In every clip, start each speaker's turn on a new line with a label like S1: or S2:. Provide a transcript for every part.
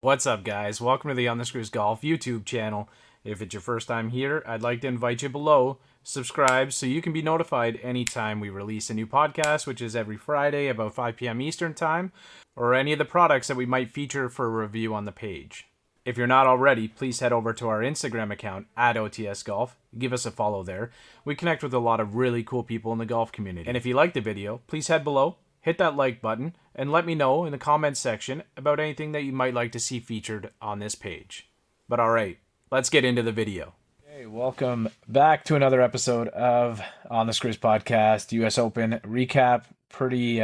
S1: What's up, guys? Welcome to the On the Screws Golf YouTube channel. If it's your first time here, I'd like to invite you below, subscribe so you can be notified anytime we release a new podcast, which is every Friday about 5 p.m. Eastern Time, or any of the products that we might feature for a review on the page. If you're not already, please head over to our Instagram account, @OTSGolf. Give us a follow there. We connect with a lot of really cool people in the golf community. And if you like the video, please head below, hit that like button, and let me know in the comments section about anything that you might like to see featured on this page. But alright, let's get into the video. Hey, welcome back to another episode of On the Screws Podcast, US Open recap. Pretty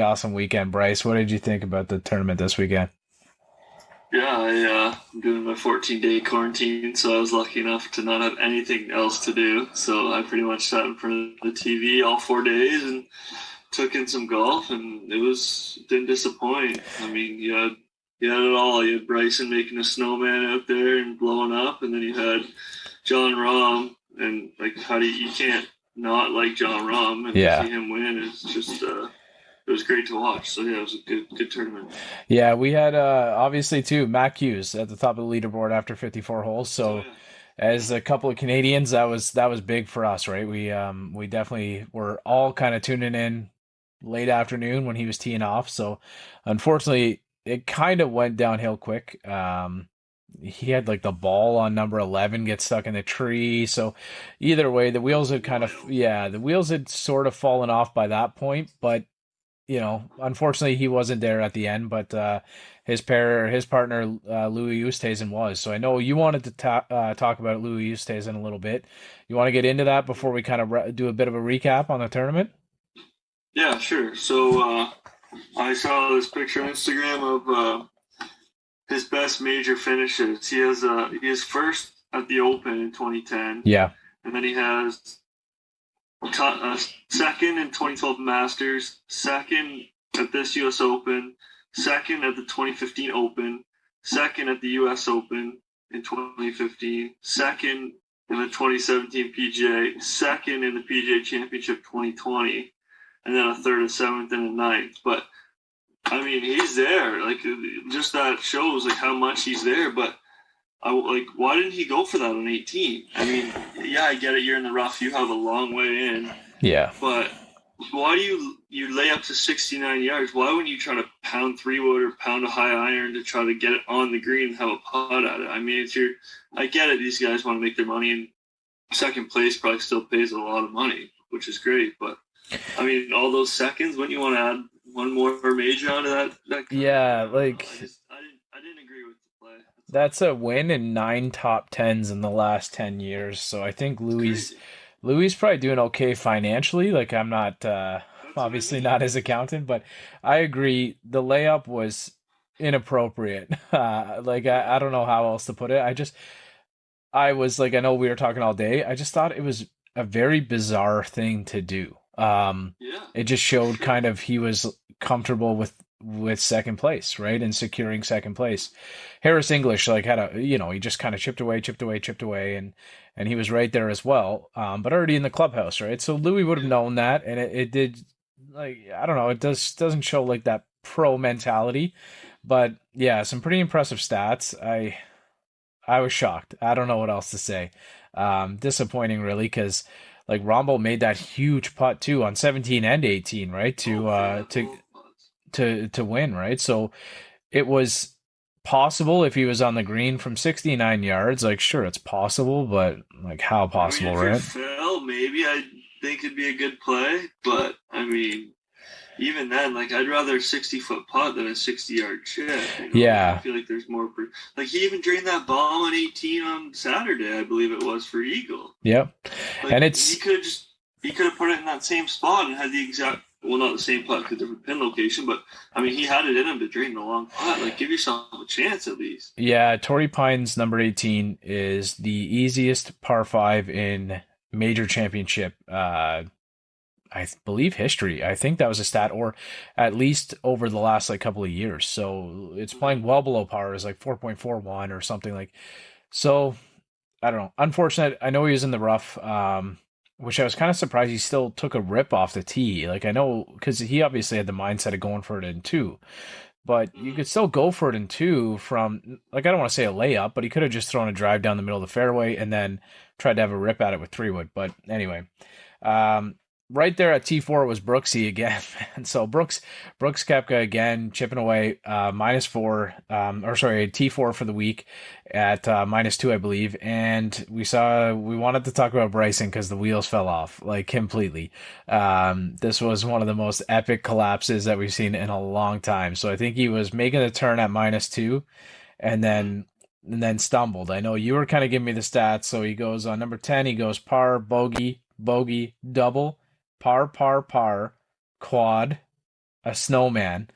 S1: awesome weekend, Bryce. What did you think about the tournament this weekend?
S2: Yeah, I'm doing my 14-day quarantine, so I was lucky enough to not have anything else to do. So I pretty much sat in front of the TV all 4 days and took in some golf, and didn't disappoint. I mean, you had it all. You had Bryson making a snowman out there and blowing up, and then you had John Rahm, and like you can't not like John Rahm and
S1: Yeah.
S2: see him win. It's just it was great to watch. So yeah, it was a good tournament.
S1: Yeah, we had obviously too Matt Hughes at the top of the leaderboard after 54 holes.
S2: So
S1: So
S2: yeah.
S1: as a couple of Canadians, that was big for us, right? We definitely were all kind of tuning in late afternoon when he was teeing off. So unfortunately, it kind of went downhill quick. He had like the ball on number 11 get stuck in the tree. So either way, the wheels had
S2: Wild.
S1: the wheels had sort of fallen off by that point, but unfortunately, he wasn't there at the end, but his partner, Louis Oosthuizen was. So I know you wanted to talk about Louis Oosthuizen a little bit. You want to get into that before we kind of do a bit of a recap on the tournament?
S2: Yeah, sure. So I saw this picture on Instagram of his best major finishes. He is first at the Open in 2010,
S1: Yeah,
S2: and then he has second in 2012 Masters, second at this U.S. Open, second at the 2015 Open, second at the U.S. Open in 2015, second in the 2017 PGA, second in the PGA Championship 2020, and then a third, a seventh, and a ninth. But I mean, he's there. Like, just that shows like how much he's there. But why didn't he go for that on 18? I mean, yeah, I get it. You're in the rough. You have a long way in.
S1: yeah.
S2: But why do you lay up to 69 yards? Why wouldn't you try to pound 3-wood or pound a high iron to try to get it on the green and have a putt at it? I mean, I get it. These guys want to make their money, and second place probably still pays a lot of money, which is great. But I mean, all those seconds, wouldn't you want to add one more major onto that?
S1: Yeah,
S2: I don't know.
S1: like
S2: I didn't agree with the play. That's all.
S1: that's a win and 9 top 10s in the last 10 years. So I think
S2: It's crazy.
S1: Louis probably doing okay financially. Like I'm not
S2: That's what I
S1: obviously
S2: mean.
S1: not his accountant, but I agree the layup was inappropriate. Like I don't know how else to put it. I was like I know we were talking all day. I just thought it was a very bizarre thing to do.
S2: Yeah,
S1: It just
S2: for
S1: showed
S2: sure.
S1: kind of he was comfortable with second place, right? And securing second place. Harris English like had he just kind of chipped away, and he was right there as well. But already in the clubhouse, right? So Louis would have
S2: Yeah.
S1: known that, and it did like I don't know, it doesn't show like that pro mentality. But yeah, some pretty impressive stats. I was shocked. I don't know what else to say. Disappointing really, because like Rahmbo made that huge putt too on 17 and 18, right? To
S2: Both,
S1: uh
S2: yeah,
S1: to
S2: both putts.
S1: to win, right? So it was possible if he was on the green from 69 yards. Like sure, it's possible, but like how
S2: I mean,
S1: possible,
S2: if you're
S1: right?
S2: Phil, maybe I think it'd be a good play. But I mean, even then, like I'd rather a 60-foot putt than a 60-yard chip. Like I
S1: Yeah.
S2: feel like there's more. Like he even drained that ball on 18 on Saturday, I believe it was for eagle.
S1: Yep.
S2: Like
S1: And it's
S2: he could have put it in that same spot and had the exact. Well, not the same putt, because different pin location, but I mean, he had it in him to drain the long putt. Like, give yourself a chance at least.
S1: yeah, Torrey Pines number 18 is the easiest par 5 in major championship I believe history. I think that was a stat, or at least over the last like couple of years. So it's
S2: Okay.
S1: playing well below par, is like 4.41 or something like. So I don't know. Unfortunate. I know he was in the rough, which I was kind of surprised he still took a rip off the tee. Like I know because he obviously had the mindset of going for it in two. but you
S2: Mhm.
S1: could still go for it in two from, like, I don't want to say a layup, but he could have just thrown a drive down the middle of the fairway and then tried to have a rip at it with three wood. But anyway, um, right there at T4 was Brooksy again. And so Brooks Koepka again chipping away, -4, or sorry, T4 for the week at -2, I believe. And we wanted to talk about Bryson because the wheels fell off like completely. This was one of the most epic collapses that we've seen in a long time. So I think he was making the turn at -2 and
S2: Mhm.
S1: then stumbled. I know you were kind of giving me the stats. So he goes on number 10, he goes par, bogey, bogey, double, par, par, par, quad, a snowman,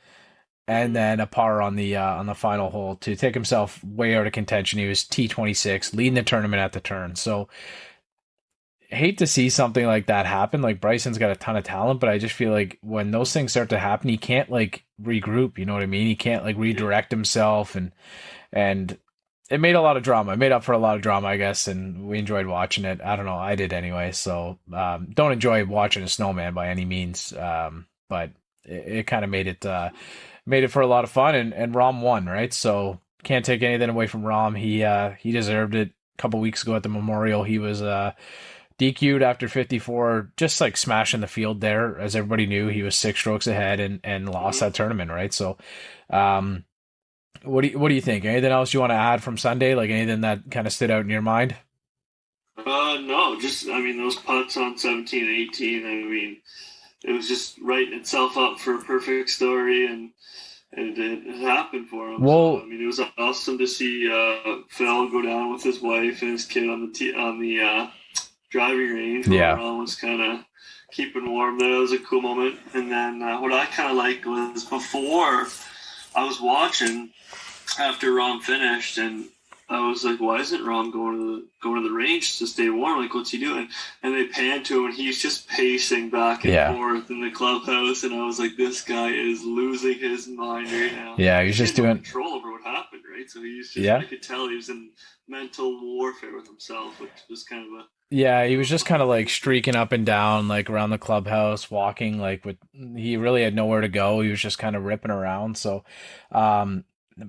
S1: and
S2: Mhm.
S1: then a par on the final hole to take himself way out of contention. He was T26, leading the tournament at the turn. So hate to see something like that happen. Like Bryson's got a ton of talent, but I just feel like when those things start to happen, he can't like regroup. You know what I mean? He can't like
S2: Yeah.
S1: redirect himself, and it made a lot of drama. It made up for a lot of drama, I guess, and we enjoyed watching it. I don't know, I did anyway. So don't enjoy watching a snowman by any means, but it kind of made it for a lot of fun, and Rom won, right? So can't take anything away from Rom. He deserved it. A couple weeks ago at the Memorial, he was DQ'd after 54, just like smashing the field there. As everybody knew, he was 6 strokes ahead and lost
S2: Mhm.
S1: that tournament, right? So, um, what do you think? Anything else you want to add from Sunday? Like anything that kind of stood out in your mind?
S2: No, just I mean those putts on 17 and 18. I mean, it was just writing itself up for a perfect story, and it happened for him. So I
S1: Well,
S2: mean, it was awesome to see Phil go down with his wife and his kid on the driving range while
S1: yeah.
S2: Ron was kind of keeping warm there. It was a cool moment. And then what I kind of liked was before I was watching after Rom finished, and I was like, "Why isn't Rom going to the range to stay warm? Like, what's he doing?" And they panned to him, and he's just pacing back and
S1: Yeah.
S2: forth in the clubhouse. And I was like, "This guy is losing his mind right now."
S1: Yeah, he was
S2: Because he
S1: just
S2: had no
S1: doing
S2: control over what happened, right? So he's just, I
S1: yeah.
S2: could tell he was in mental warfare with himself, which was kind of
S1: Yeah, he was
S2: a
S1: just kind
S2: funny
S1: of like
S2: thing to see.
S1: streaking up and down like around the clubhouse, walking like with he really had nowhere to go. He was just kind of ripping around. So, um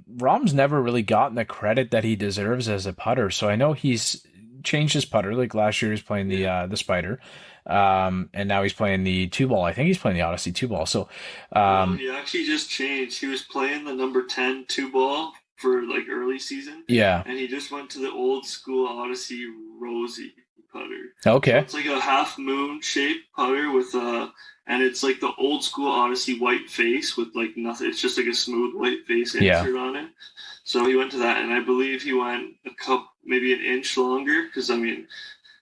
S1: Rom's never really gotten the credit that he deserves as a putter. So I know he's changed his putter. Like last year he was playing
S2: Yeah.
S1: the Spider. And now he's playing the two ball. I think he's playing the Odyssey two ball. So,
S2: No,
S1: um
S2: he actually just changed. He was playing the number 10 two ball for like early season,
S1: yeah.
S2: and he just went to the old school Odyssey Rosy putter. So
S1: Okay.
S2: it's like a half moon shaped putter with and it's like the old school Odyssey white face with like nothing. It's just like a smooth white face
S1: Yeah.
S2: insert on it. So he went to that, and I believe he went a cup, maybe an inch longer, because I mean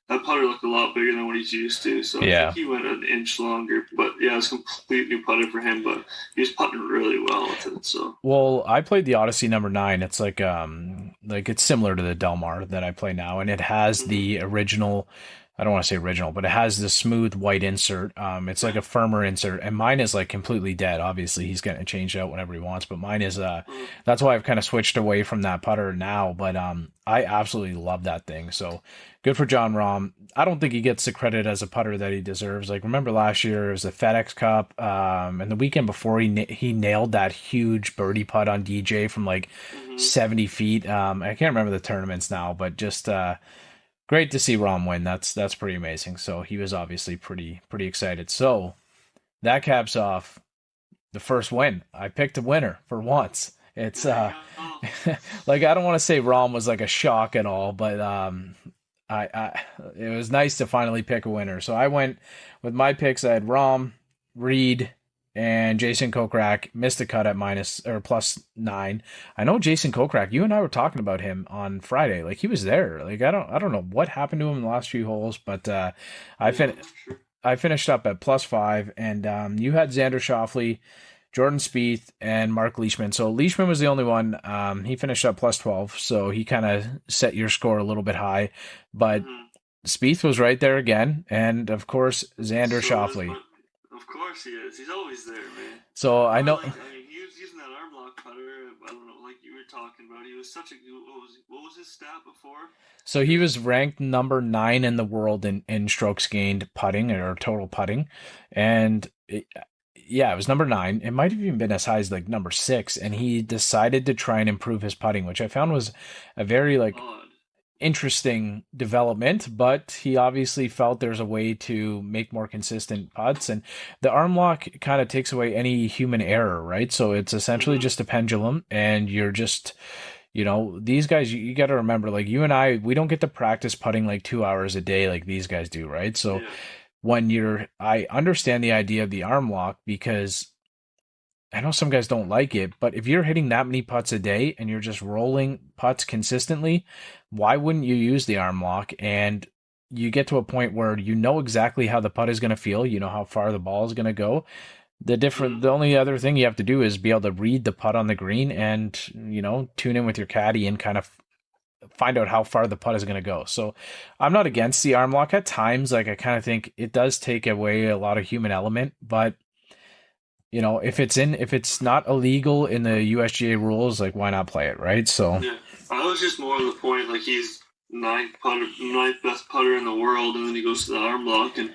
S2: that putter looked a lot bigger than what he's used to. So I think
S1: Yeah.
S2: he went an inch longer. But yeah, it was a complete new putter for him. But he was putting really well with it. So
S1: Well, I played the Odyssey number 9. It's like it's similar to the Delmar that I play now, and it has
S2: mm-hmm.
S1: the original. I don't want to say original, but it has the smooth white insert. It's like
S2: Yeah.
S1: a firmer insert, and mine is like completely dead. Obviously, he's getting it changed out whenever he wants, but mine is
S2: Mm-hmm.
S1: that's why I've kind of switched away from that putter now. But I absolutely love that thing. So good for John Rahm. I don't think he gets the credit as a putter that he deserves. Like remember last year it was the FedEx Cup, and the weekend before he nailed that huge birdie putt on DJ from like
S2: Mm-hmm.
S1: 70 feet. I can't remember the tournaments now, but just great to see Rom win. That's pretty amazing. So he was obviously pretty excited. So that caps off the first win. I picked a winner for once. It's
S2: There you go.
S1: like I don't want to say Rom was like a shock at all, but I it was nice to finally pick a winner. So I went with my picks. I had Rom, Reed, and Jason Kokrak. Missed the cut at minus or +9. I know Jason Kokrak. You and I were talking about him on Friday. Like he was there. Like I don't know what happened to him in the last few holes, but I
S2: Yeah,
S1: fin
S2: I'm not sure.
S1: I finished up at +5, and you had Xander Schauffele, Jordan Spieth, and Mark Leishman. So Leishman was the only one. He finished up +12, so he kind of set your score a little bit high. But
S2: Mm-hmm.
S1: Spieth was right there again, and of course Xander
S2: So is
S1: Schauffele.
S2: my. Of course he is. He's always there, man.
S1: So I
S2: I
S1: know.
S2: like. I mean, he was using that arm lock putter. I don't know, like you were talking about. He was such a. What was his stat before?
S1: So
S2: He
S1: he
S2: was.
S1: was ranked number 9 in the world in strokes gained putting or total putting, and yeah, it was number 9. It might have even been as high as like number 6, and he decided to try and improve his putting, which I found was a very like
S2: Odd.
S1: interesting development, but he obviously felt there's a way to make more consistent putts, and the arm lock kind of takes away any human error, right? So it's essentially
S2: Hmm.
S1: just a pendulum, and you're just, these guys, you got to remember, like you and I, we don't get to practice putting like 2 hours a day like these guys do, right? So
S2: Yeah.
S1: I understand the idea of the arm lock because I know some guys don't like it, but if you're hitting that many putts a day and you're just rolling putts consistently, why wouldn't you use the arm lock? And you get to a point where you know exactly how the putt is going to feel, you know how far the ball is going to go.
S2: Hmm.
S1: The only other thing you have to do is be able to read the putt on the green and, tune in with your caddy and kind of find out how far the putt is going to go. So I'm not against the arm lock at times. Like I kind of think it does take away a lot of human element, but if it's not illegal in the USGA rules, like why not play it, right? So
S2: Yeah. I was just more of the point, like he's ninth best putter in the world, and then he goes to the arm lock, and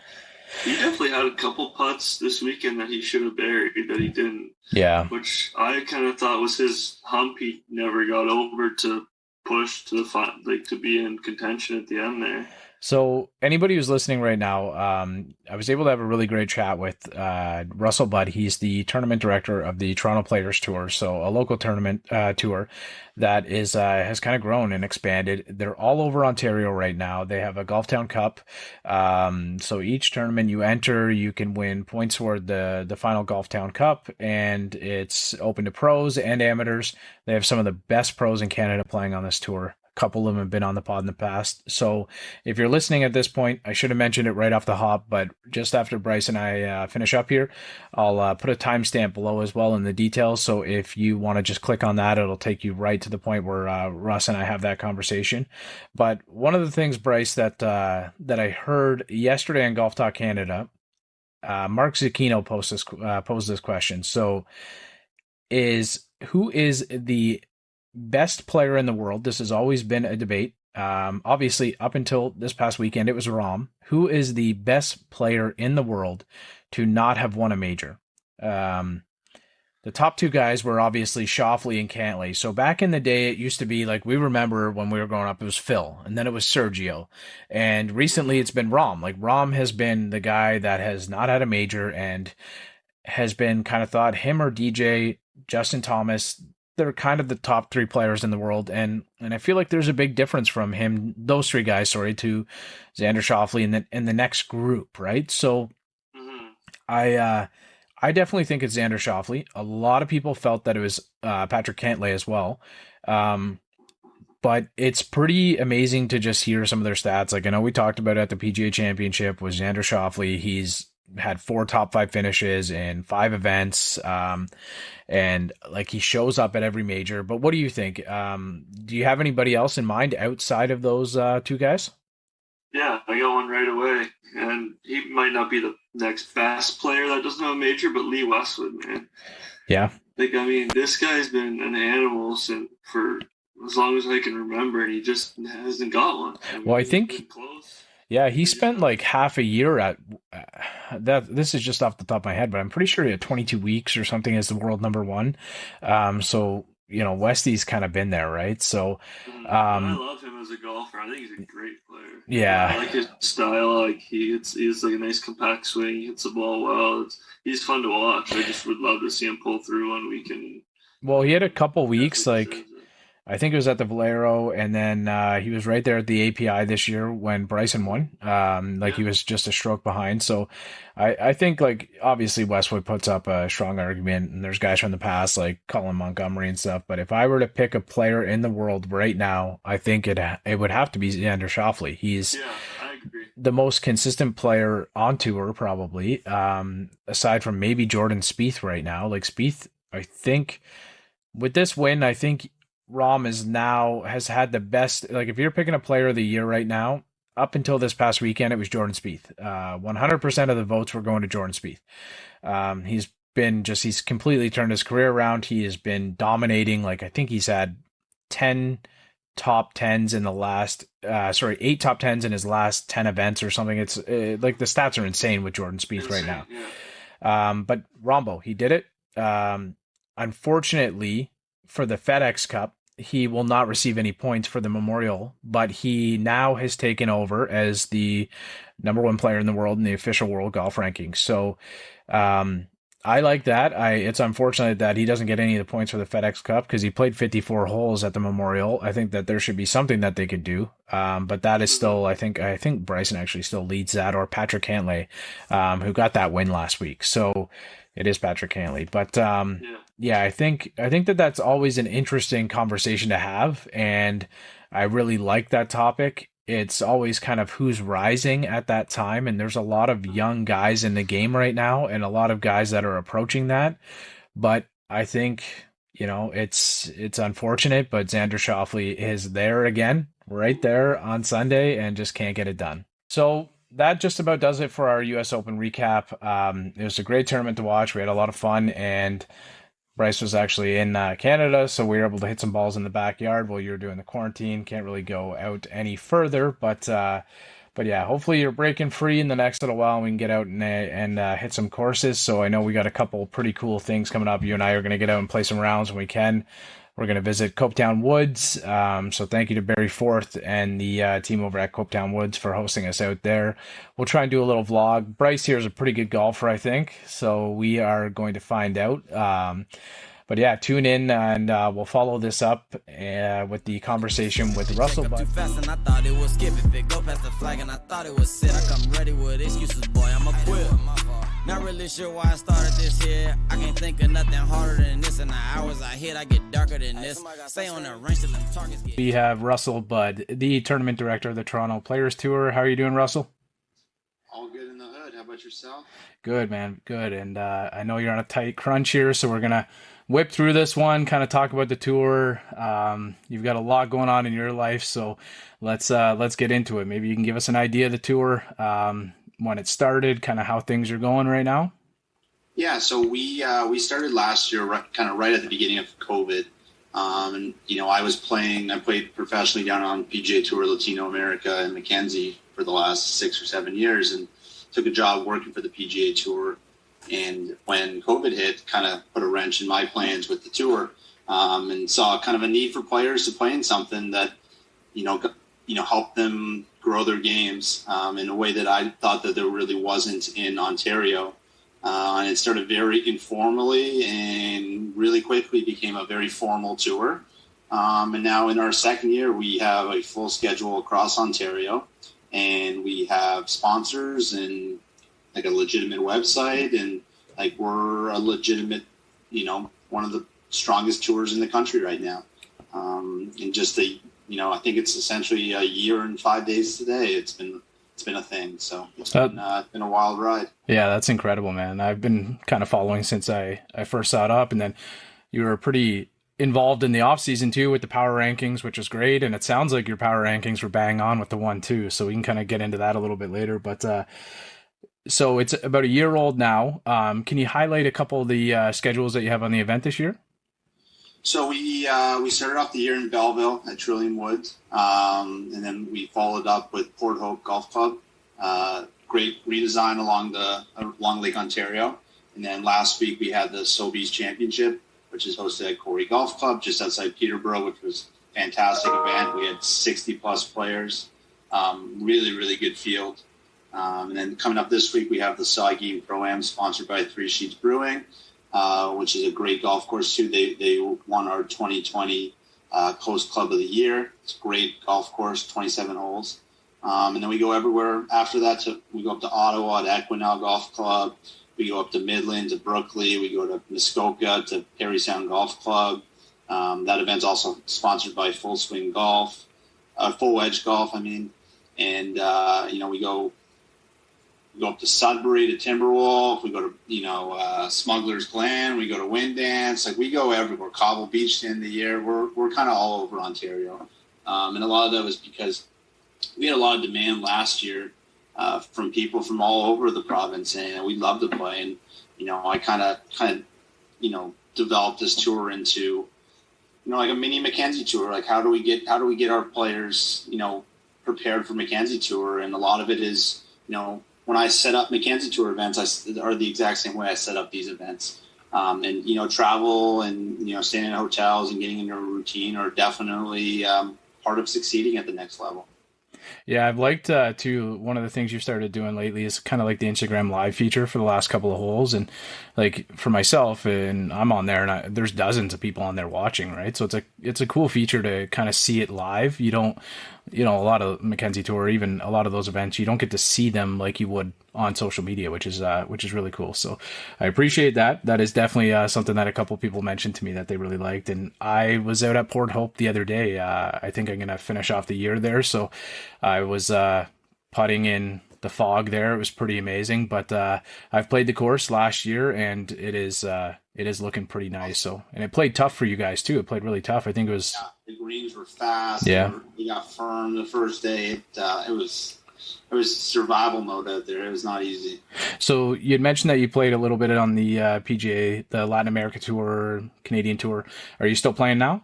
S2: he definitely had a couple putts this weekend that he should have buried that he didn't,
S1: yeah.
S2: which I kind of thought was his hump. He never got over to push to like to be in contention at the end there.
S1: So anybody who's listening right now, I was able to have a really great chat with Russell Budd. He's the tournament director of the Toronto Players Tour, so a local tournament tour that is has kind of grown and expanded. They're all over Ontario right now. They have a Golf Town Cup. So each tournament you enter, you can win points toward the final Golf Town Cup, and it's open to pros and amateurs. They have some of the best pros in Canada playing on this tour. A couple of them have been on the pod in the past. So if you're listening at this point, I should have mentioned it right off the hop, but just after Bryce and I finish up here, I'll put a timestamp below as well in the details. So if you want to just click on that, it'll take you right to the point where Russ and I have that conversation. But one of the things, Bryce, that I heard yesterday on Golf Talk Canada, Mark Zucchino posed this question. So is who is the best player in the world? This has always been a debate. Obviously, up until this past weekend, it was Rahm. Who is the best player in the world to not have won a major? Um, the top two guys were obviously Schauffele and Cantlay. So back in the day, it used to be like we remember when we were growing up, it was Phil, and then it was Sergio, and recently
S2: Mm-hmm.
S1: it's been Rahm. Like Rahm has been the guy that has not had a major and has been kind of thought him or DJ, Justin Thomas, they're kind of the top three players in the world, and I feel like there's a big difference from him, those three guys, sorry, to Xander Schauffele and the next group, right? So
S2: Mm-hmm.
S1: I I definitely think it's Xander Schauffele. A lot of people felt that it was Patrick Cantlay as well. Um, but it's pretty amazing to just hear some of their stats. Like I know we talked about it at the PGA Championship with Xander Schauffele. He's had 4 top 5 finishes in 5 events. And like he shows up at every major. But what do you think? Do you have anybody else in mind outside of those two guys?
S2: Yeah, I got one right away, and he might not be the next best player that doesn't have a major, but Lee Westwood, man.
S1: Yeah.
S2: Like, I mean, this guy's been an animal since for as long as I can remember, and he just hasn't got one. I
S1: Well, I
S2: mean, he's
S1: think
S2: been close,
S1: yeah, he
S2: but he just
S1: spent
S2: hasn't.
S1: like half a year at uh, that. This is just off the top of my head, but I'm pretty sure he had 22 weeks or something as the world number one. So Westy's kind of been there, right? So,
S2: But I
S1: um,
S2: love him as a golfer. I think he's a great player. I
S1: yeah.
S2: like his style. Like he's like a nice compact swing. He hits the ball well. He's fun to watch. I just would love to see him pull through one week and
S1: Well, he had a couple weeks,
S2: definitely
S1: like
S2: deserves it.
S1: I think it was at the Valero, and then he was right there at the API this year when Bryson won. Like
S2: Yeah.
S1: he was just a stroke behind. So I think like obviously Westwood puts up a strong argument, and there's guys from the past like Colin Montgomery and stuff. But if I were to pick a player in the world right now, I think it would have to be Xander Schauffele. He's
S2: Yeah, I agree.
S1: the most consistent player on tour, probably. Aside from maybe Jordan Spieth right now. Like Spieth, I think with this win, I think Rom is now has had the best. Like if you're picking a player of the year right now, up until this past weekend, it was Jordan Spieth. 100% of the votes were going to Jordan Spieth. He's completely turned his career around. He has been dominating. Like I think he's had 10 top tens in the last, 8 top tens in his last 10 events or something. It's like the stats are insane with Jordan Spieth right
S2: Insane.
S1: now.
S2: Yeah.
S1: But Rahmbo, he did it. Unfortunately for the FedEx Cup, he will not receive any points for the Memorial, but he now has taken over as the number one player in the world in the official world golf rankings. So, um, I like that. It's unfortunate that he doesn't get any of the points for the FedEx Cup because he played 54 holes at the Memorial. I think that there should be something that they could do. But that is
S2: Mhm.
S1: still, I think Bryson actually still leads that, or Patrick Cantlay, who got that win last week. So it is Patrick Cantlay. But
S2: Yeah.
S1: yeah, I think that that's always an interesting conversation to have, and I really like that topic. It's always kind of who's rising at that time, and there's a lot of young guys in the game right now, and a lot of guys that are approaching that. But I think it's unfortunate, but Xander Schauffele is there again, right there on Sunday, and just can't get it done. So that just about does it for our U.S. Open recap. It was a great tournament to watch. We had a lot of fun, and Bryce was actually in Canada, so we were able to hit some balls in the backyard while you were doing the quarantine. Can't really go out any further, but yeah, hopefully you're breaking free in the next little while and we can get out and hit some courses. So I know we got a couple pretty cool things coming up. You and I are going to get out and play some rounds when we can. We're going to visit Copetown Woods. So thank you to Barry Forth and the team over at Copetown Woods for hosting us out there. We'll try and do a little vlog. Bryce here is a pretty good golfer, I think. So we are going to find out. But yeah, tune in and we'll follow this up with the conversation with Russell.
S3: Too fast and I thought it was skip if it go past the flag and I thought it was sit. I come ready with excuses, boy. I'm a quit. Not really sure why I started this here. I can't think of nothing harder than this. And the hours I hit, I get darker than this. Stay on the range till them targets get.
S1: We have Russell Budd, the tournament director of the Toronto Players Tour. How are you doing, Russell?
S4: All good in the hood. How about yourself?
S1: Good, man. Good. And I know you're on a tight crunch here, so we're going to whip through this one, kind of talk about the tour. You've got a lot going on in your life, so let's get into it. Maybe you can give us an idea of the tour, when it started, kind of how things are going right now.
S4: Yeah, so we started last year, kind of right at the beginning of COVID, and I played professionally down on PGA Tour Latino America and Mackenzie for the last 6 or 7 years, and took a job working for the PGA Tour. And when COVID hit, kind of put a wrench in my plans with the tour, and saw kind of a need for players to play in something that, helped them grow their games in a way that I thought that there really wasn't in Ontario. And it started very informally and really quickly became a very formal tour. And now in our second year, we have a full schedule across Ontario, and we have sponsors and like a legitimate website, and like we're a legitimate, one of the strongest tours in the country right now. And just I think it's essentially a year and 5 days today. It's been a thing. So it's been a wild ride.
S1: Yeah, that's incredible, man. I've been kind of following since I first saw it up, and then you were pretty involved in the off season too with the power rankings, which is great. And it sounds like your power rankings were bang on with the 1-2. So we can kind of get into that a little bit later, but, so it's about a year old now. Can you highlight a couple of the schedules that you have on the event this year?
S4: So we started off the year in Belleville at Trillium Woods, and then we followed up with Port Hope Golf Club. Great redesign along Lake Ontario. And then last week we had the Sobeys Championship, which is hosted at Corey Golf Club just outside Peterborough, which was a fantastic event. We had 60 plus players, really, really good field. And then coming up this week, we have the Saugeen Pro-Am sponsored by Three Sheets Brewing, which is a great golf course too. They won our 2020 Coast Club of the Year. It's a great golf course, 27 holes. And then we go everywhere after that. We go up to Ottawa at Equinel Golf Club. We go up to Midland to Brookley. We go to Muskoka to Perry Sound Golf Club. That event's also sponsored by Full Swing Golf, Full Wedge Golf, I mean. And, we go up to Sudbury to Timberwolf. We go to, Smuggler's Glen. We go to Wind Dance. Like, we go everywhere. Cobble Beach to end the year. We're kind of all over Ontario. And a lot of that was because we had a lot of demand last year from people from all over the province, and we'd love to play. And, I kind of, developed this tour into, like a mini Mackenzie tour. Like, how do we get our players, prepared for Mackenzie tour? And a lot of it is, when I set up Mackenzie Tour events, are the exact same way I set up these events. And, travel and, staying in hotels and getting into a routine are definitely part of succeeding at the next level.
S1: Yeah, I've liked too. One of the things you've started doing lately is kind of like the Instagram live feature for the last couple of holes, and like for myself, and I'm on there, and there's dozens of people on there watching, right? So it's a cool feature to kind of see it live. You don't, a lot of Mackenzie Tour, even a lot of those events, you don't get to see them like you would on social media, which is really cool. So I appreciate that. That is definitely something that a couple of people mentioned to me that they really liked. And I was out at Port Hope the other day. I think I'm gonna finish off the year there, so I was putting in the fog there. It was pretty amazing. But I've played the course last year, and it is looking pretty nice. So, and it played tough for you guys too. It played really tough. I think it was.
S4: Yeah, the greens were fast.
S1: Yeah,
S4: we got firm the first day. It was survival mode out there. It was not easy.
S1: So you had mentioned that you played a little bit on the PGA, the Latin America Tour, Canadian Tour. Are you still playing now?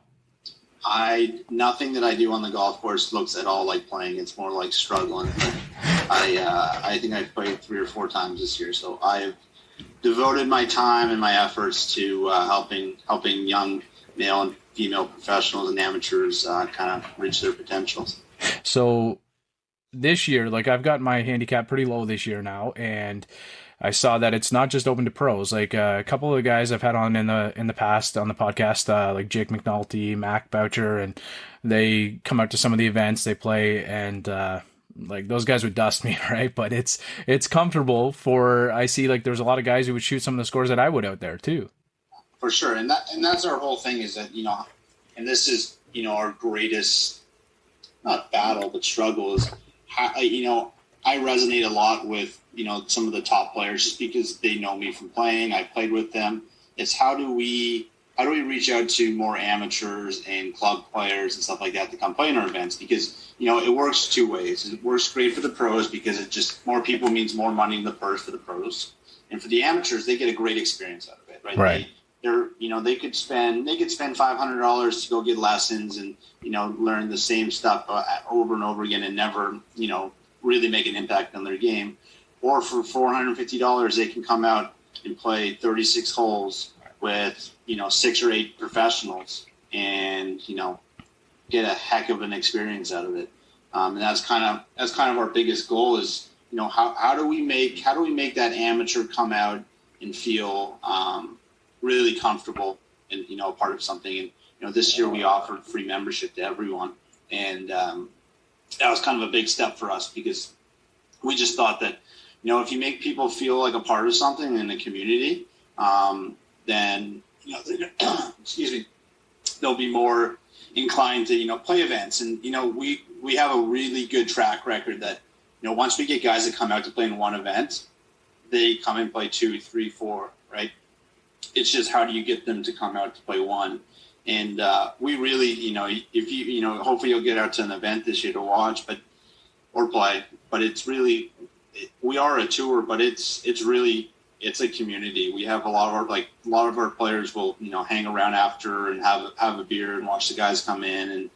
S4: Nothing that I do on the golf course looks at all like playing. It's more like struggling. I think I've played 3 or 4 times this year. So I've devoted my time and my efforts to helping young male and female professionals and amateurs kind of reach their potentials. So
S1: this year, like I've got my handicap pretty low this year now, and I saw that it's not just open to pros. Like a couple of the guys I've had on in the past on the podcast, like Jake McNulty, Mac Boucher, and they come out to some of the events they play, and like those guys would dust me, right? But it's comfortable for. I see like there's a lot of guys who would shoot some of the scores that I would out there too.
S4: For sure, and that's our whole thing is that and this is our greatest not battle but struggle is. I resonate a lot with, some of the top players just because they know me from playing. I played with them. It's how do we reach out to more amateurs and club players and stuff like that to come play in our events? Because, it works 2 ways. It works great for the pros because it just more people means more money in the purse for the pros. And for the amateurs, they get a great experience out of it, right?
S1: Right.
S4: They could spend $500 to go get lessons and learn the same stuff over and over again and never really make an impact on their game. Or for $450 they can come out and play 36 holes with 6 or 8 professionals and get a heck of an experience out of it. And that's kind of our biggest goal is how do we make that amateur come out and feel really comfortable and part of something. And this year we offered free membership to everyone, and that was kind of a big step for us because we just thought that if you make people feel like a part of something in the community, then excuse me, they'll be more inclined to play events. And we have a really good track record that once we get guys that come out to play in one event, they come and play 2, 3, 4, right? It's just how do you get them to come out to play one? And we really, if you, hopefully you'll get out to an event this year to watch, or play. But it's really, we are a tour, but it's a community. We have a lot of our players will hang around after and have a beer and watch the guys come in, and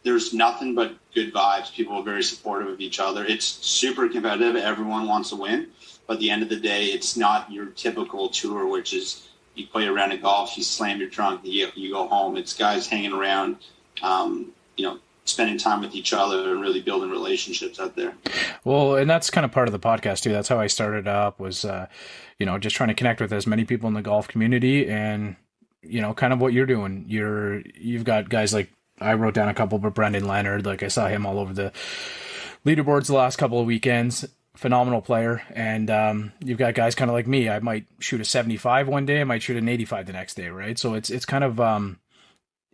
S4: there's nothing but good vibes. People are very supportive of each other. It's super competitive. Everyone wants to win. But at the end of the day, it's not your typical tour, which is you play a round of golf, you slam your trunk, you go home. It's guys hanging around, spending time with each other and really building relationships out there.
S1: Well, and that's kind of part of the podcast too. That's how I started up was, just trying to connect with as many people in the golf community and, kind of what you're doing. You've got guys like, I wrote down a couple, but Brendan Leonard, like I saw him all over the leaderboards the last couple of weekends. Phenomenal player. And you've got guys kind of like me. I might shoot a 75 one day. I might shoot an 85 the next day, right? So it's kind of,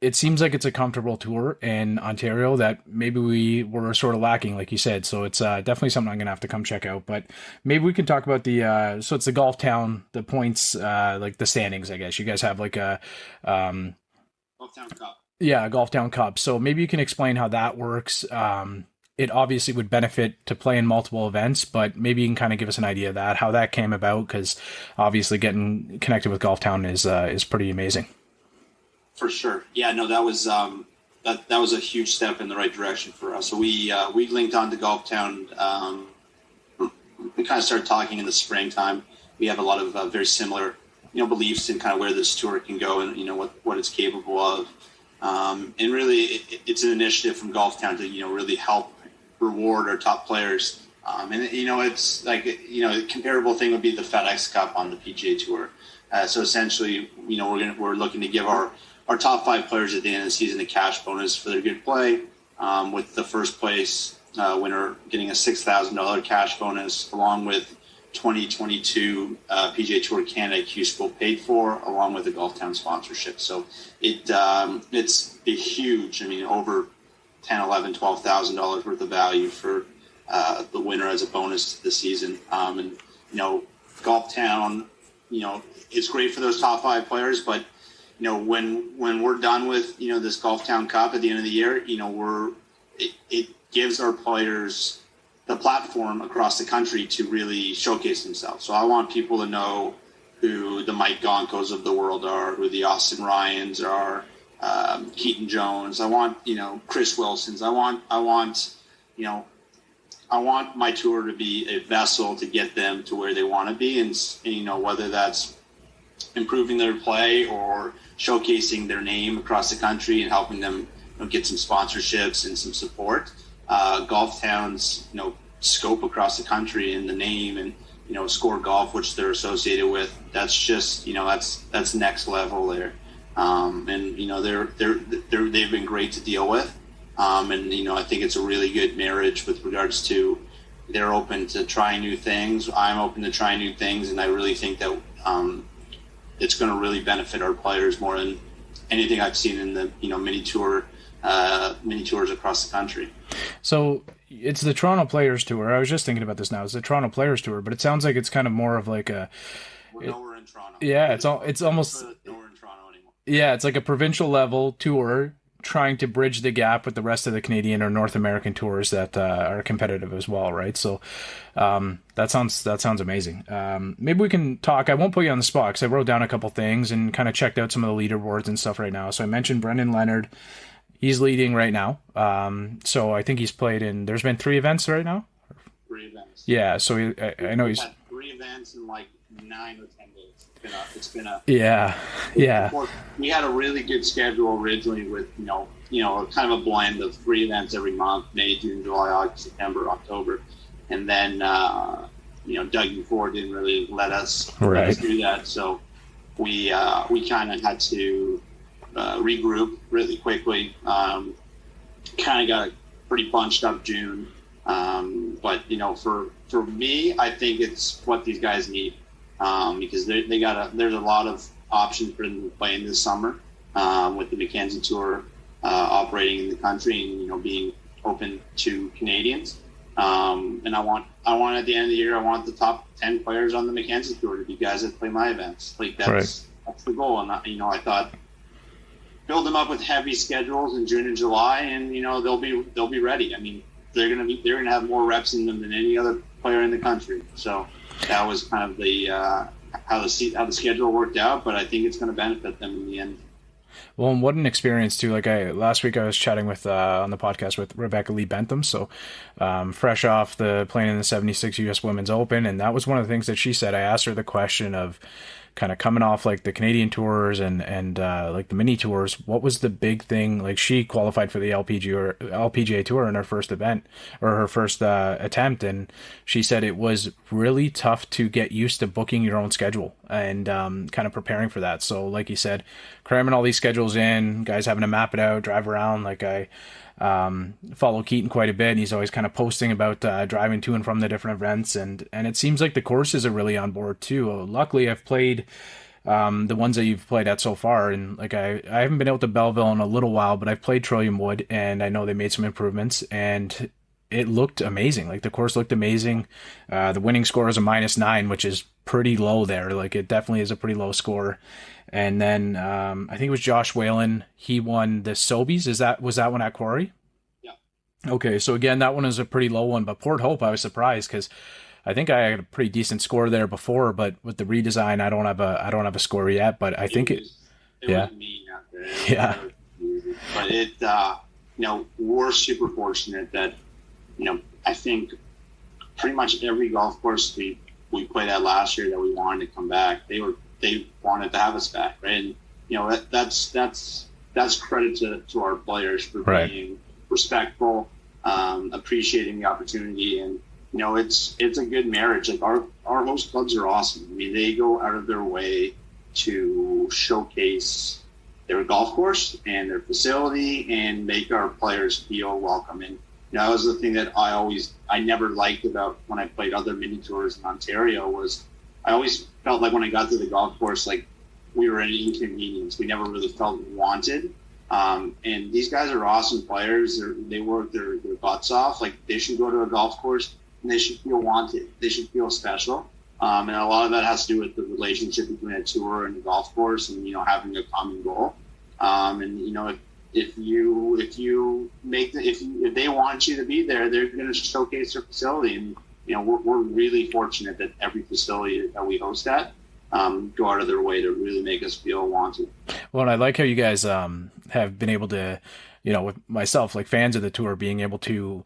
S1: it seems like it's a comfortable tour in Ontario that maybe we were sort of lacking, like you said. So it's definitely something I'm going to have to come check out. But maybe we can talk about so it's the Golf Town, the points, like the standings, I guess. You guys have like a...
S4: Golf Town Cup.
S1: Yeah, Golf Town Cup. So maybe you can explain how that works. It obviously would benefit to play in multiple events, but maybe you can kind of give us an idea of that, how that came about, because obviously getting connected with Golf Town is pretty amazing.
S4: For sure. Yeah, no, that was that was a huge step in the right direction for us. So we linked on to Golf Town we kind of started talking in the springtime. We have a lot of very similar, beliefs in kind of where this tour can go and, what it's capable of. And really, it's an initiative from Golf Town to, really help reward our top players. It's like, a comparable thing would be the FedEx Cup on the PGA Tour. So essentially, we're looking to give our top 5 players at the end of the season a cash bonus for their good play, with the first place winner getting a $6,000 cash bonus, along with 2022 PGA Tour Canada Q School paid for, along with the Golf Town sponsorship. So it's a huge, over $10,000, $11,000, $12,000 worth of value for the winner as a bonus to the season. Golf Town, it's great for those top 5 players, but when we're done with this Golf Town Cup at the end of the year, it gives our players the platform across the country to really showcase themselves. So I want people to know who the Mike Gonkos of the world are, who the Austin Ryans are, Keaton Jones. I want Chris Wilsons. I want my tour to be a vessel to get them to where they want to be, and whether that's improving their play or showcasing their name across the country and helping them get some sponsorships and some support. Golf Town's scope across the country and the name and Score Golf, which they're associated with, that's just that's next level there. And they've been great to deal with. And I think it's a really good marriage with regards to they're open to trying new things. I'm open to trying new things, and I really think that it's going to really benefit our players more than anything I've seen in the mini tours across the country.
S1: So it's the Toronto Players Tour. I was just thinking about this now. It's the Toronto Players Tour, but it sounds like it's kind of more of like a.
S4: We're nowhere in Toronto.
S1: Yeah, it's almost.
S4: Nowhere in Toronto anymore.
S1: Yeah, it's like a provincial level tour, trying to bridge the gap with the rest of the Canadian or North American tours that are competitive as well, right? So that sounds amazing. Maybe we can talk. I won't put you on the spot because I wrote down a couple things and kind of checked out some of the leaderboards and stuff right now. So I mentioned Brendan Leonard. He's leading right now. So I think he's played in. There's been 3 events right now.
S4: 3 events.
S1: Yeah. So I know he's
S4: had 3 events in like 9 or 10 days. It's been a
S1: yeah.
S4: We had a really good schedule originally with kind of a blend of 3 events every month: May, June, July, August, September, October, and then Doug Ford didn't really let us do that. So we kind of had to regroup really quickly. Kind of got pretty bunched up June, but for me, I think it's what these guys need, because there's a lot of options for them to play in this summer, with the Mackenzie Tour operating in the country and being open to Canadians. And I want at the end of the year, I want the top 10 players on the Mackenzie Tour to be guys that play my events. Like that's the goal. And I thought, build them up with heavy schedules in June and July, and they'll be ready. I mean, they're gonna have more reps in them than any other player in the country. So that was kind of the how the schedule worked out. But I think it's going to benefit them in the end.
S1: Well, and what an experience too. Like last week I was chatting with on the podcast with Rebecca Lee Bentham, so fresh off the playing in the 76 U.S. Women's Open, and that was one of the things that she said. I asked her the question of kind of coming off like the Canadian tours and like the mini tours, what was the big thing? Like she qualified for the LPGA Tour in her first event or her first attempt, and she said it was really tough to get used to booking your own schedule and kind of preparing for that. So like you said, cramming all these schedules in, guys having to map it out, drive around. Like I follow Keaton quite a bit, and he's always kind of posting about driving to and from the different events, and it seems like the courses are really on board too. Luckily I've played the ones that you've played at so far, and like I haven't been out to Belleville in a little while, but I've played Trillium Wood, and I know they made some improvements, and it looked amazing. Like the course looked amazing. The winning score is a -9, which is pretty low there. Like it definitely is a pretty low score. And then I think it was Josh Whalen. He won the Sobeys. Was that one at Quarry?
S4: Yeah.
S1: Okay, so again, that one is a pretty low one. But Port Hope, I was surprised because I think I had a pretty decent score there before. But with the redesign, I don't have a score yet. But I think it was
S4: mean out there.
S1: Yeah.
S4: But we're super fortunate that I think pretty much every golf course we played at last year that we wanted to come back, they wanted to have us back, right? And that's credit to our players for being respectful, appreciating the opportunity, and it's a good marriage. Like our host clubs are awesome. I mean, they go out of their way to showcase their golf course and their facility and make our players feel welcome. And that was the thing that I never liked about when I played other mini tours in Ontario, was I always felt like when I got to the golf course, like we were an inconvenience. We never really felt wanted. And these guys are awesome players. They work their butts off. Like, they should go to a golf course and they should feel wanted. They should feel special. And a lot of that has to do with the relationship between a tour and a golf course, and having a common goal. And if they want you to be there, they're going to showcase their facility. And we're really fortunate that every facility that we host at go out of their way to really make us feel wanted.
S1: Well, and I like how you guys have been able to, with myself, like fans of the tour, being able to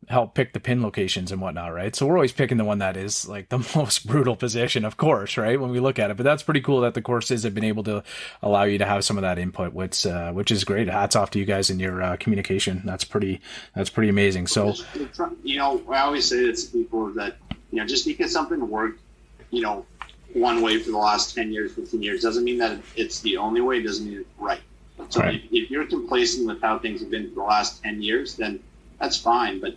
S1: help pick the pin locations and whatnot, right? So we're always picking the one that is like the most brutal position, of course, right, when we look at it. But that's pretty cool that the courses have been able to allow you to have some of that input, which is great. Hats off to you guys and your communication. That's pretty amazing. So
S4: I always say this to people that just because something worked one way for the last 10 years, 15 years, doesn't mean that it's the only way. It doesn't mean it's right. So
S1: right.
S4: If you're complacent with how things have been for the last 10 years, then that's fine. But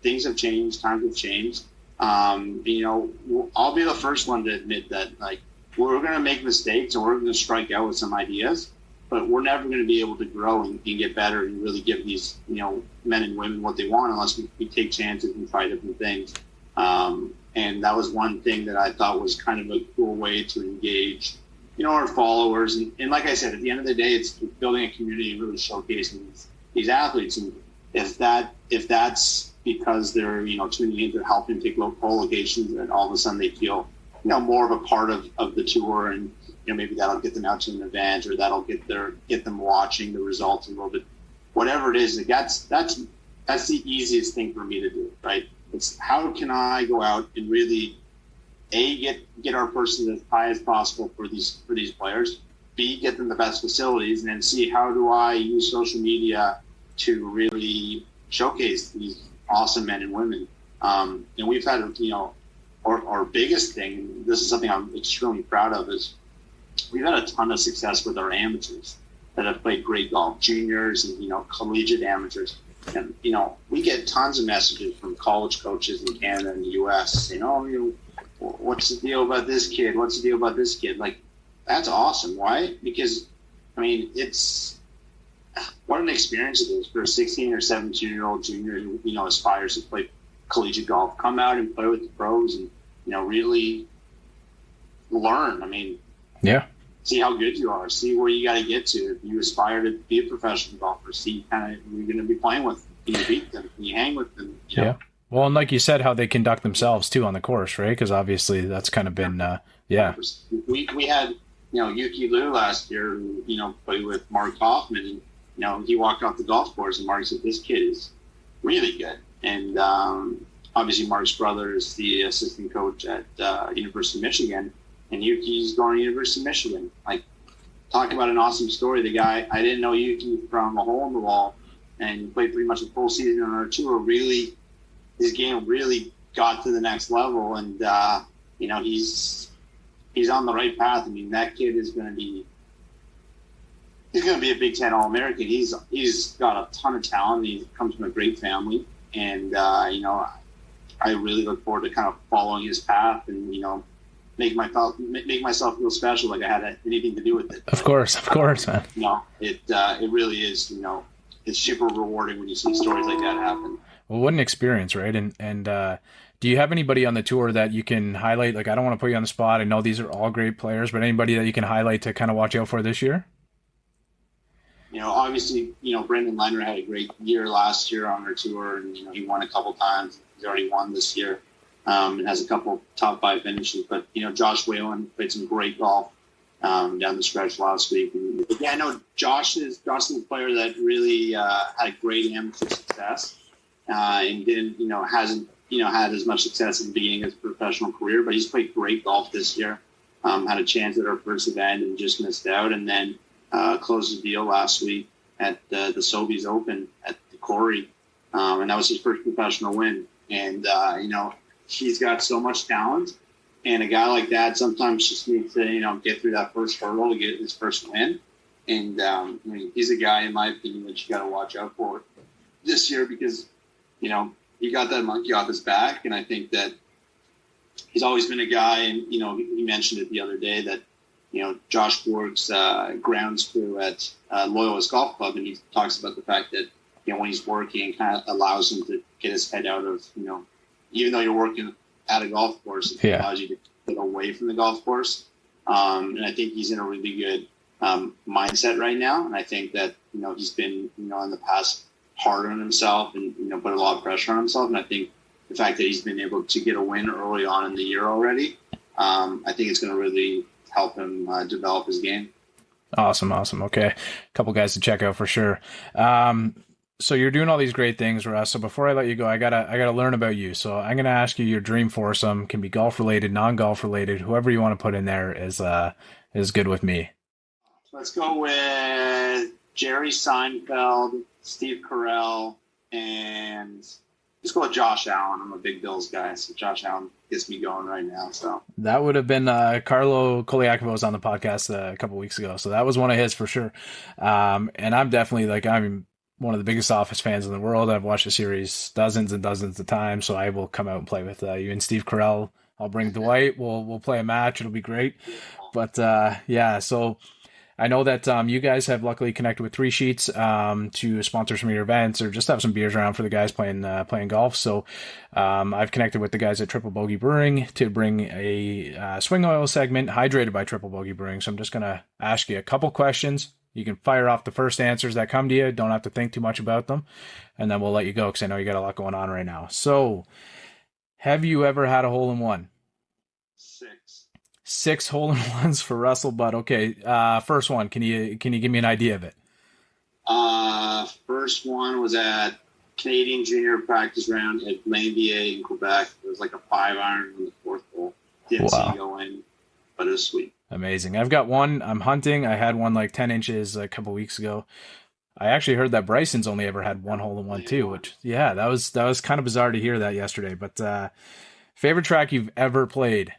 S4: things have changed, times have changed. I'll be the first one to admit that, like, we're going to make mistakes and we're going to strike out with some ideas, but we're never going to be able to grow and get better and really give these, men and women what they want unless we take chances and try different things. And that was one thing that I thought was kind of a cool way to engage, our followers. And like I said, at the end of the day, it's building a community and really showcasing these athletes. And if that's because they're tuning in to help them take local locations, and all of a sudden they feel more of a part of the tour, and maybe that'll get them out to an event, or that'll get them watching the results a little bit, whatever it is. Like that's the easiest thing for me to do, right? It's how can I go out and really get our person as high as possible for these players, B, get them the best facilities, and then C, how do I use social media to really showcase these awesome men and women. And we've had, our biggest thing, this is something I'm extremely proud of, is we've had a ton of success with our amateurs that have played great golf, juniors and, collegiate amateurs. And, we get tons of messages from college coaches in Canada and the US saying, what's the deal about this kid? What's the deal about this kid? Like, that's awesome. Why? Because, it's what an experience it is for a 16 or 17-year-old junior who, aspires to play collegiate golf. Come out and play with the pros and, really learn.
S5: Yeah.
S4: See how good you are. See where you got to get to. If you aspire to be a professional golfer, see kind of who you're going to be playing with. Can you beat them? Can you hang with them?
S5: Yeah. Well, and like you said, how they conduct themselves too on the course, right? Because obviously that's kind of been,
S4: We had, Yuki Liu last year, who, played with Mark Hoffman, and, he walked off the golf course and Mark said, this kid is really good. And obviously Mark's brother is the assistant coach at University of Michigan, and Yuki's going to University of Michigan. Like, talk about an awesome story. The guy, I didn't know Yuki from a hole in the wall, and played pretty much a full season on our tour. Really, his game really got to the next level, and he's on the right path. That kid is going to be a Big Ten All-American. He's got a ton of talent. He comes from a great family, and I really look forward to kind of following his path and make myself feel special, like I had anything to do with it.
S5: Of course, man.
S4: It really is. It's super rewarding when you see stories like that happen.
S5: Well, what an experience, right? And do you have anybody on the tour that you can highlight? Like, I don't want to put you on the spot. I know these are all great players, but anybody that you can highlight to kind of watch out for this year?
S4: Obviously, Brendan Leonard had a great year last year on our tour, and he won a couple times. He's already won this year, and has a couple top 5 finishes. But Josh Whalen played some great golf down the stretch last week. And, I know Josh is a player that really had a great amateur success, and didn't hasn't had as much success at the beginning of his professional career, but he's played great golf this year. Had a chance at our first event and just missed out, and then closed the deal last week at the Sobeys Open at the RORY, and that was his first professional win. And he's got so much talent, and a guy like that sometimes just needs to get through that first hurdle to get his first win. And he's a guy, in my opinion, that you got to watch out for this year because he got that monkey off his back, and I think that he's always been a guy. And he mentioned it the other day that Josh works grounds crew at Loyalist Golf Club, and he talks about the fact that when he's working, it kind of allows him to get his head out of even though you're working at a golf course, it allows you to get away from the golf course. And I think he's in a really good mindset right now, and I think that he's been in the past hard on himself and put a lot of pressure on himself, and I think the fact that he's been able to get a win early on in the year already, I think it's going to really help him develop his game.
S5: Awesome. Okay, a couple guys to check out for sure. So you're doing all these great things, Russ. So before I let you go, I gotta learn about you. So I'm gonna ask you your dream foursome. Can be golf related, non-golf related, whoever you want to put in there is good with me.
S4: Let's go with Jerry Seinfeld, Steve Carell, and let's go with Josh Allen. I'm a big Bills guy, so Josh Allen gets me going right now. So
S5: that would have been Carlo Koliakovo was on the podcast a couple weeks ago, so that was one of his for sure. And I'm definitely I'm one of the biggest Office fans in the world. I've watched the series dozens and dozens of times, so I will come out and play with you and Steve Carell. I'll bring Dwight. We'll play a match. It'll be great. But so I know that you guys have luckily connected with Three Sheets to sponsor some of your events or just have some beers around for the guys playing golf. So I've connected with the guys at Triple Bogey Brewing to bring a swing oil segment hydrated by Triple Bogey Brewing. So I'm just going to ask you a couple questions. You can fire off the first answers that come to you. Don't have to think too much about them. And then we'll let you go because I know you got a lot going on right now. So have you ever had a hole-in-one? 6 hole-in-ones for Russell Budd. Okay, first one. Can you give me an idea of it?
S4: First one was at Canadian Junior practice round at Blainvier in Quebec. It was like a 5-iron on the 4th hole. Didn't see it go in, but it was sweet. Amazing.
S5: I've got one. I'm hunting. I had one like 10 inches a couple weeks ago. I actually heard that Bryson's only ever had one hole-in-one too, which that was kind of bizarre to hear that yesterday. But favorite track you've ever played?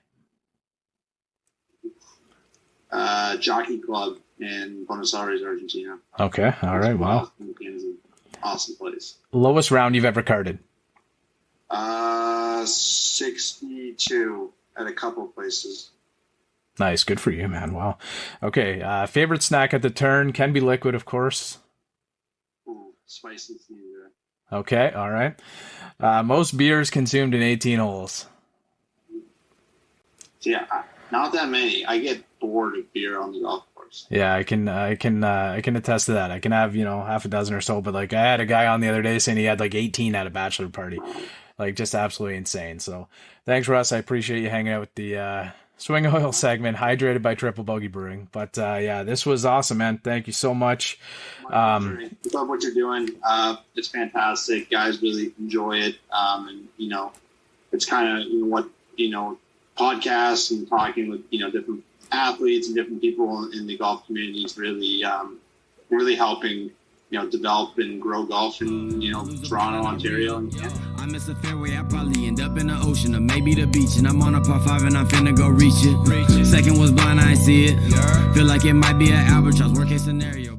S4: Jockey Club in Buenos Aires, Argentina.
S5: Okay. All right. Wow.
S4: Awesome place.
S5: Lowest round you've ever carded?
S4: 62 at a couple places.
S5: Nice. Good for you, man. Wow. Okay. Favorite snack at the turn can be liquid, of course.
S4: Ooh, spicy Caesar.
S5: Okay. All right. Most beers consumed in 18 holes?
S4: Yeah, not that many. I get bored of beer on the golf course.
S5: Yeah, I can attest to that. I can have, half a dozen or so, but like I had a guy on the other day saying he had like 18 at a bachelor party. Like just absolutely insane. So thanks, Russ. I appreciate you hanging out with the Swing Oil segment, hydrated by Triple Bogey Brewing. But this was awesome, man. Thank you so much.
S4: Love what you're doing. It's fantastic. Guys really enjoy it. And it's kind of what podcasts and talking with different athletes and different people in the golf community is really helping develop and grow golf in Toronto, Ontario, and Canada.
S3: I miss a fairway, I probably end up in the ocean or maybe the beach, and I'm on a par 5 and I'm finna go reach it. Second was blind, I ain't see it. Feel like it might be an albatross, worst case scenario.